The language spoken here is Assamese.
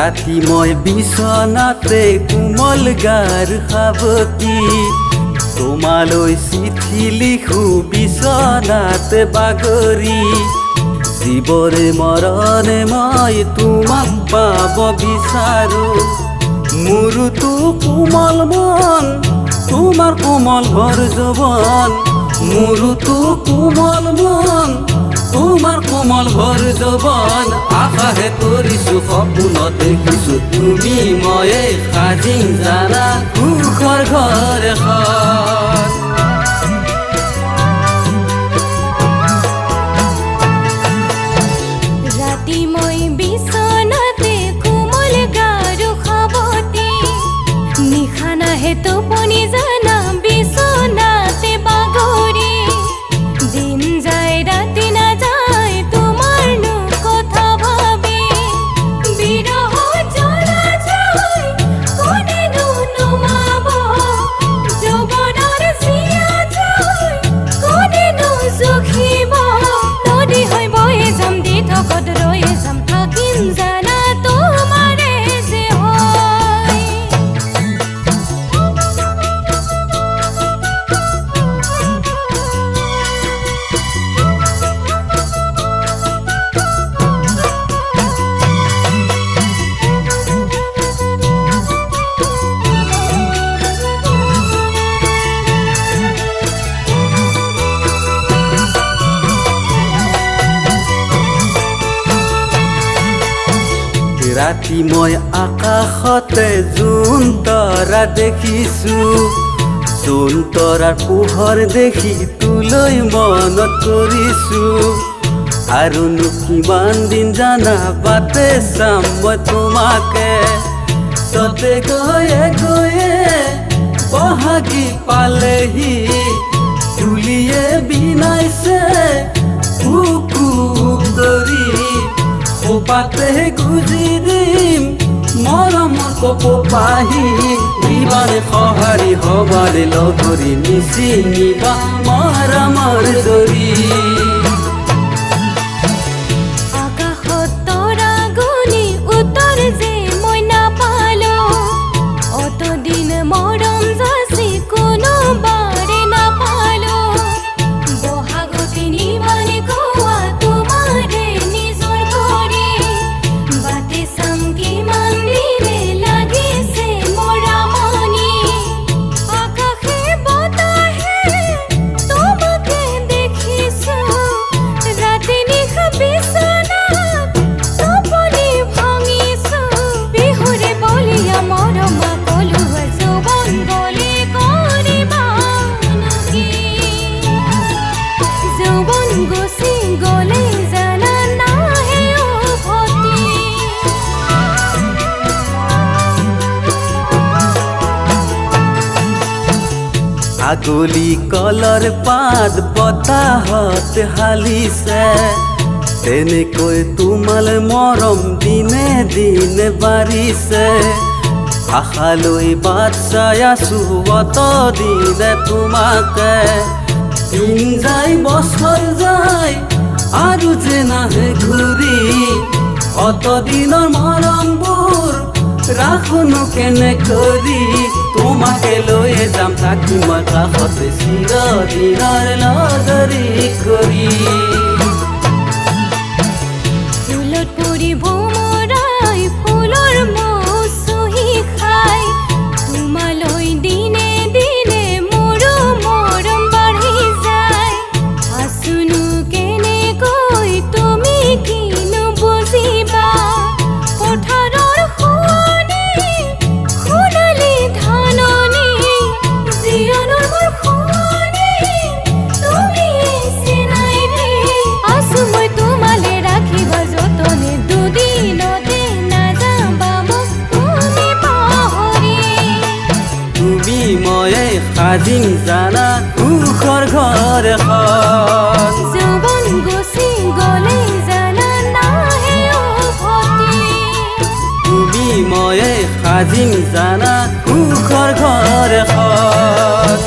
ৰাতি মই বিছনাতে কোমল গাৰ সাৱটি তোমালৈ চিঠি লিখো বিছনাতে বাগৰি জীৱৰে মৰণে মই তোমাক পাব বিচাৰো মোৰতো কোমল মন তোমাৰ কোমল ভৰ যৌৱন মোৰতো কোমল মন তোমাৰ কোমল ভৰ যৌৱন আশাহে কৰিছো সপোন দেখিছো তুমি ময়ে সাজিম জানা সুখৰ ঘৰ এখন ৰাতি মই বিছনাতে কোমল গাৰ সাৱটি নিশা নাহে টোপনি জানা বিছনাতে বাগৰি দিন যায় ৰাতি নাযায় তোমাৰনো কথা ভাবি বিৰহ জ্বলা যায় কোনেনো নুমাব যৌৱনৰ জিয়া যায় কোনেনো জুখিব নদী হৈ বৈ যাম দি থকত ৰৈ যাম থাকিম জানা তোমাৰে যে হয় ৰাতি মই আকাশতে জোন তৰা দেখিছো জোন তৰাৰ পোহৰ দেখি তোলৈ মনত কৰিছো আৰুনো কিমান দিন জানা বাটে চাম মই তোমাকে ততে গৈয়ে গৈয়ে বহাগী পালেহি তুলিয়ে বিনাইছে কুকু কৰি পাতে গুজি দিম মৰমৰ কপ পাহি ইবাৰে সঁহাৰি হবাৰে লগৰি নিচিনিবা মৰমৰ দৰি আকাশত তৰা গনি উত্তৰ যে মই নাপালো অতদিন মৰম যাচি কোনোবাৰে নাপালো বহাগতে নিবানে কোৱা তোমাৰে নিজৰ কৰি বাটে চাম কিমান দিনে লাগিছে মৰা মনি আকাশে বতাহে তোমাকে দেখিছো ৰাতি নিশা বিছনাত টোপনি ভাঙিছো বিহুৰে বলিয়া মৰমা কলোৱা যৌৱন গলে কৰিবা কি যৌৱন গুচি গলে জানা নাহে উভতি আগলি কলৰ পাত বতাহত হালিছে তেনেকৈ তোমালৈ মৰম দিনে দিনে বাঢ়িছে আশালৈ বাট চাই আছো অতদিনে তোমাকে দিন যায় বছৰ যায় আৰু যে নাহে ঘূৰি অতদিনৰ মৰমবোৰ ৰাখোনো কেনে কৰি তোমাকে লৈয়ে যাম থাকিম মই কাষতে চিৰদিনৰ লগৰী কৰি ফুলত পৰি ভোমৰাই ফুলৰ মৌ চুহি খাই তোমালৈ দিনে দিনে মোৰো মৰম বাঢ়ি যায় আছোনো কেনেকৈ তুমি কিনো বুজিবা পথাৰৰ শুৱনি সোণালী ধাননি জীৱনৰ মোৰ শুৱনি তুমিয়ে চিনাই দি আছো মই তোমালে ৰাখিবা যতনে দুদিনতে নাযাবা মোক তুমি পাহৰি তুমি ময়ে সাজিম জানা সুখৰ ঘৰ এখন যৌৱন গুচি গলে জানা নাহে উভতি তুমি ময়ে সাজিম জানা সুখৰ ঘৰ এখন